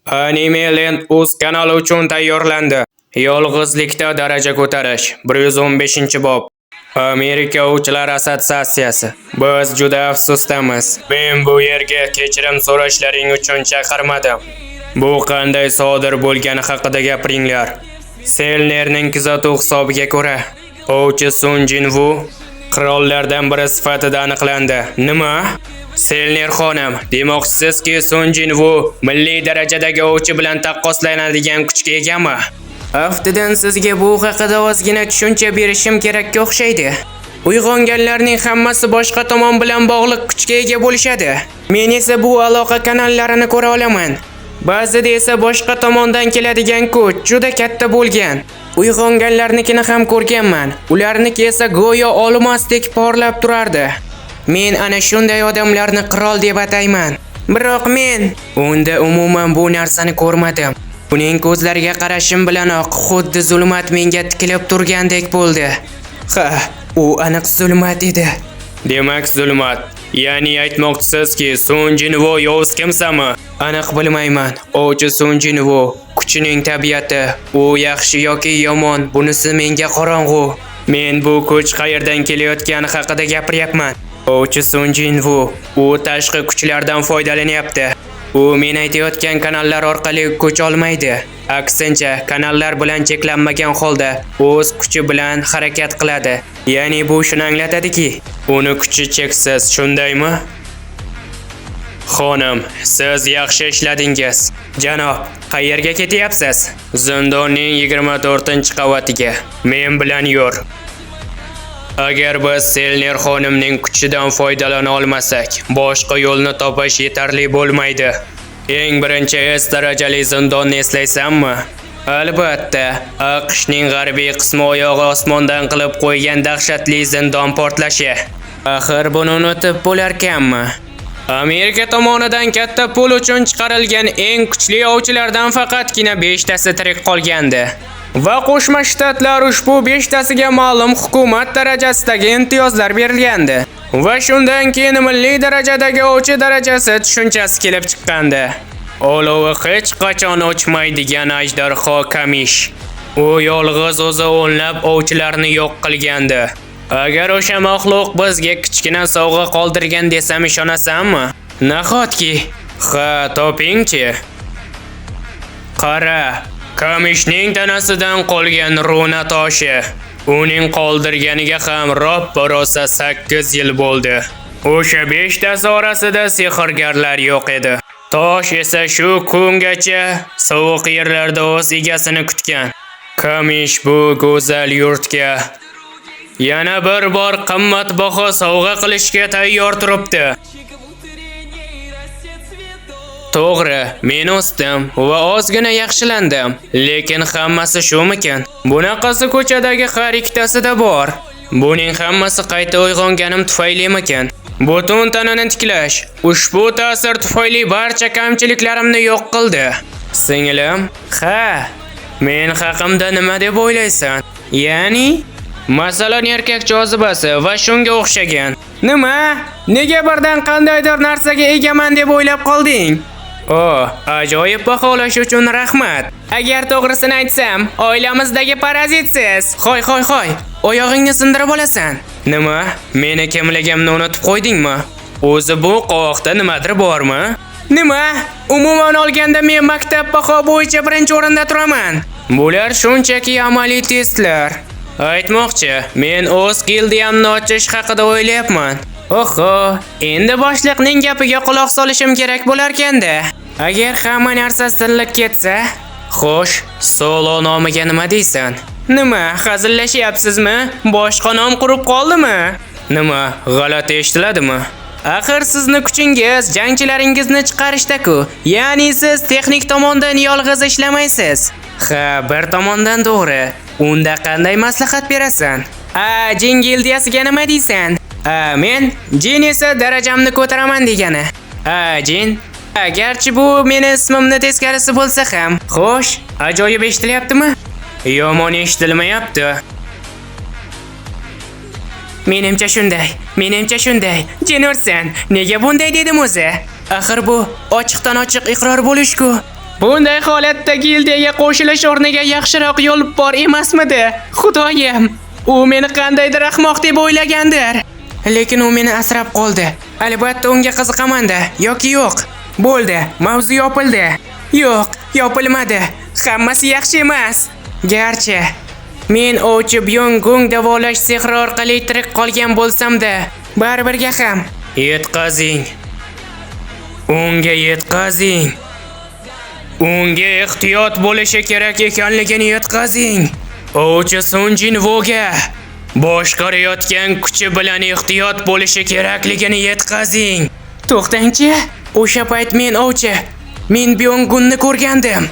Animeland o'z kanali uchun tayyorlandi. Yolg'izlikda daraja ko'tarish 115-bob. Amerika ovchilar assotsiatsiyasi. Biz juda afsusdamiz. Men bu yerga kechirim so'rashlaring uchun chaqirmadim. Bu qanday sodir bo'lgani haqida gapiringlar. Selnerning kuzatuv hisobiga ko'ra, ovchi Sun Jinvu qirollardan biri sifatida aniqlandi. Nima? Selner xonim, demoqchisizki Sun Jinvu milliy darajadagi ovchi bilan taqqoslanadigan kuchga egami? Aftidan sizga bu haqida ozgina tushuncha berishim kerakga o'xshaydi. Uyg'onganlarning hammasi boshqa tomon bilan bog'liq kuchga ega bo'lishadi. Men esa bu aloqa kanallarini ko'ra olaman. Ba'zida esa boshqa tomondan keladigan kuch juda katta bo'lgan. Uyg'onganlarnikini ham ko'rganman. Ularniki esa go'yo olmosdek porlab turardi. Men ana shunday odamlarni qirol deb atayman. Biroq men unda umuman bu narsani ko'rmadim. Uning ko'zlariga qarashim bilanoq xuddi zulmat menga tikilib turgandek bo'ldi. Ha, u aniq zulmat edi. Demak zulmat. Ya'ni aytmoqchisizki Sun Jinvu yovuz kimsami? Aniq bilmayman. Ovchi Sun Jinvu kuchining tabiati, u yaxshi yoki yomon, bunisi menga qorong'u. Men bu kuch qayerdan kelayotgani haqida gapiryapman. Ovchi Sun Jinvu u tashqi kuchlardan foydalanyapti. U men aytayotgan kanallar orqali kuch olmaydi. Aksincha, kanallar bilan cheklanmagan holda o'z kuchi bilan harakat qiladi. Ya'ni bu shuni anglatadiki, uni kuchi cheksiz, shundaymi? Xonim, siz yaxshi ishladingiz. Janob, qayerga ketyapsiz? Zindonning 24-qavatiga. Men bilan yur. Agar biz Selner xonimning kuchidan foydalana olmasak, boshqa yo'lni topish yetarli bo'lmaydi. Eng birinchi S darajali zindonni eslaysanmi? Albatta, AQShning g'arbiy qismi oyog'i osmondan qilib qo'ygan dahshatli zindon portlashi. Axir buni unutib bo'larkanmi? Amerika tomonidan katta pul uchun chiqarilgan eng kuchli ovchilardan faqatgina 5 tasi tirik qolgandi. Va Qo'shma Shtatlar ushbu 5 tasiga ma'lum hukumat darajasidagi imtiyozlar berilgandi. Va shundan keyin milliy darajadagi ovchi darajasi tushunchasi kelib chiqqandi. Olovi hech qachon o'chmaydigan ajdarho Kamish. U yolg'iz o'zi o'nlab ovchilarni yo'q qilgandi. Agar o'sha maxluq bizga kichkina sovg'a qoldirgan desam ishonasanmi? Nahotki? Ha, topingchi. Qara, Kamishning tanasidan qolgan runa toshi. Uning qoldirganiga ham ro'ppa-rosa 8 yil bo'ldi. O'sha 5 tasi orasida sehrgarlar yo'q edi. Tosh esa shu kungacha sovuq yerlarda o'z egasini kutgan. Kamish bu go'zal yurtga yana bir bor qimmatbaho sovg'a qilishga tayyor turibdi. To'g'ri, men o'sdim va ozgina yaxshilandim, lekin hammasi shumikan? Bunaqasi ko'chadagi har ikkitasida bor. Buning hammasi qayta uyg'onganim tufaylimikan? Butun tanani tiklash ushbu ta'sir tufayli barcha kamchiliklarimni yo'q qildi. Singlim, ha, men haqimda nima deb o'ylaysan? Ya'ni, masalan, erkak jozibasi va shunga o'xshagan. Nima? Nega birdan qandaydir narsaga egaman deb o'ylab qolding? Ajoyib baholash uchun rahmat. Agar to'g'risini aytsam, oilamizdagi parazitsiz. Hoy, oyog'ingni sindirib olasan. Nima? Meni kimligimni unutib qo'ydingmi? O'zi bu qovoqda nimadir bormi? Nima? Umuman olganda men maktab baho bo'yicha birinchi o'rinda turaman. Bular shunchaki amaliy testlar. Aytmoqchi, men o'z gildiyamni ochish haqida o'ylayapman. Oho, endi boshliqning gapiga quloq solishim kerak bo'lar-kanda. Agar hamma narsa sinib ketsa, xo'sh, Solo nomiga nima deysan? Nima, hazillashyapsizmi? Boshqa nom qurib qoldimi? Nima, g'alati eshitiladimi? Axir sizni kuchingiz jangchilaringizni chiqarishda-ku. Ya'ni siz texnik tomondan yolg'iz ishlamaysiz. Ha, bir tomondan to'g'ri. Unda qanday maslahat berasan? Jin gildiyasiga nima deysan? Men Jin esa darajamni ko'taraman degani. Jin. Agarchi bu meni ismimni teskarisi bo'lsa ham. Xo'sh, ajoyib eshitilyaptimi? Yomon eshitilmayapti. Menimcha shunday. Jinursan, nega bunday dedim o'zi? Axir bu ochiqdan ochiq iqror bo'lish-ku. Bunday holatda gildiyaga qo'shilish o'rniga yaxshiroq yo'l bor emasmidi? Xudoyim, u meni qandaydir ahmoq deb o'ylagandir. Lekin u meni asrab qoldi. Albatta unga qiziqaman-da, yoki yo'q. Bo'ldi, mavzu yopildi. Yo'q, yopilmadi. Hammasi yaxshi emas. Garchi men ovchi Byong-gung davolash sehri orqali tirik qolgan bo'lsam-da, baribirga ham yetkazing. Unga yetkazing. Unga ehtiyot bo'lishi kerak ekanligini yetkazing. Ovchi Sun Jinvoga boshqarayotgan kuchi bilan ehtiyot bo'lishi kerakligini yetkazing. To'xtang-chi, o'sha payt men ovchi, men Byong-gunni ko'rgandim.